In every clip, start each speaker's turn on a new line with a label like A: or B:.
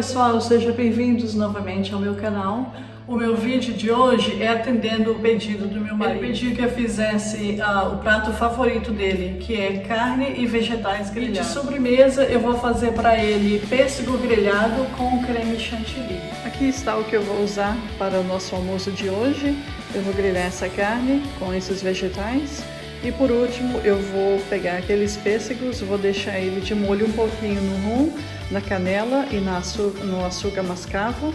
A: pessoal, sejam bem-vindos novamente ao meu canal. O meu vídeo de hoje é atendendo o pedido do meu marido. Ele pediu que eu fizesse o prato favorito dele, que é carne e vegetais grelhados. E de sobremesa eu vou fazer para ele pêssego grelhado com creme chantilly. Aqui está o que eu vou usar para o nosso almoço de hoje. Eu vou grelhar essa carne com esses vegetais. E por último eu vou pegar aqueles pêssegos, vou deixar ele de molho um pouquinho no rum, na canela e no açúcar mascavo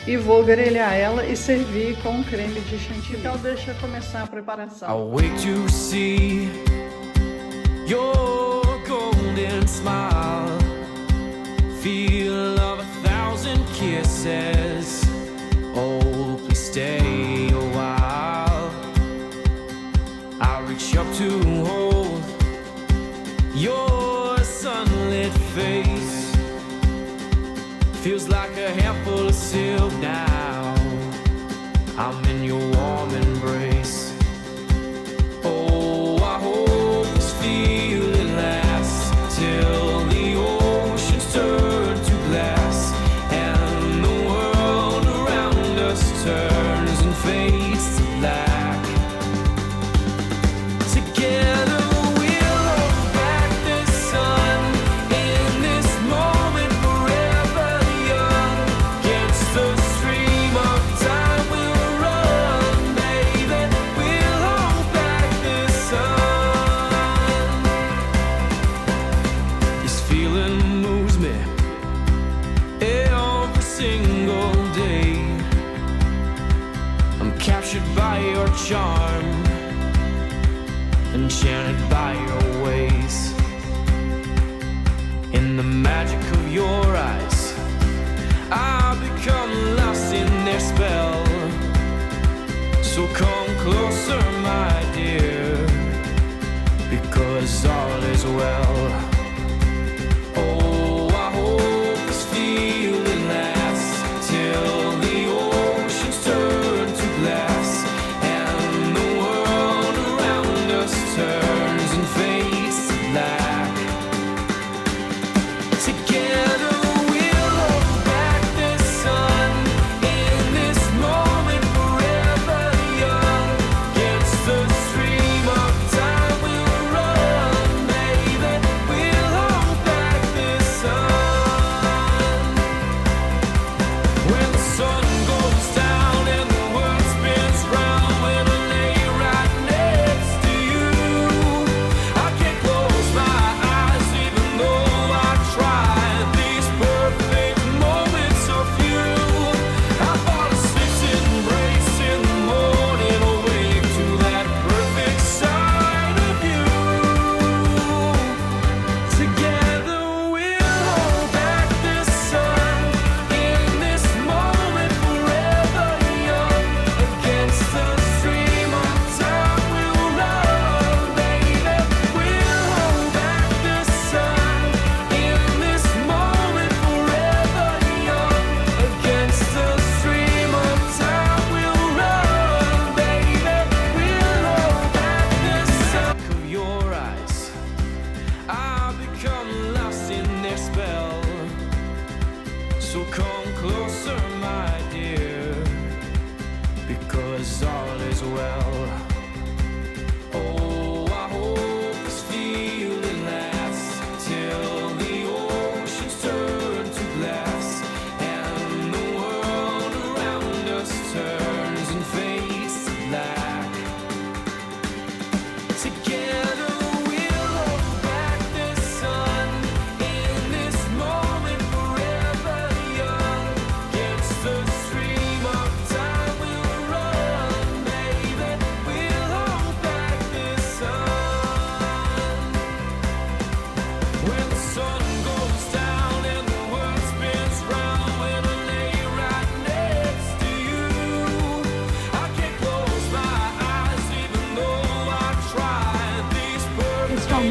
A: e vou grelhar ela e servir com creme de chantilly. Então deixa eu começar a preparação.
B: I'll wait to see your golden smile, feel of 1,000 kisses. Oh, please stay a while. I'll reach up to hold your sunlit face. Feels like a handful of silk now. I'm in your warm embrace. Oh, I hope this feeling lasts till the oceans turn to glass and the world around us turns and fades to black. Together by your charm, enchanted by your ways, in the magic of your eyes, I've become lost in their spell. So come closer, my dear, because all is well. Oh, I hope this feeling lasts till the oceans turn to glass. Turns and fades to black. Together we'll hold back the sun in this moment, forever young. Against the stream of time we'll run, baby. We'll hold back the sun. When the sun goes down and the world spins round, when I lay right next to you, so come closer, my dear, because all is well. Oh, I hope this feeling lasts till the oceans turn to glass and the world around us turns and fades to black. Together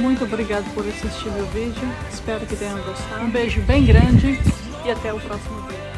A: muito obrigado por assistir meu vídeo, espero que tenham gostado. Um beijo bem grande e até o próximo vídeo.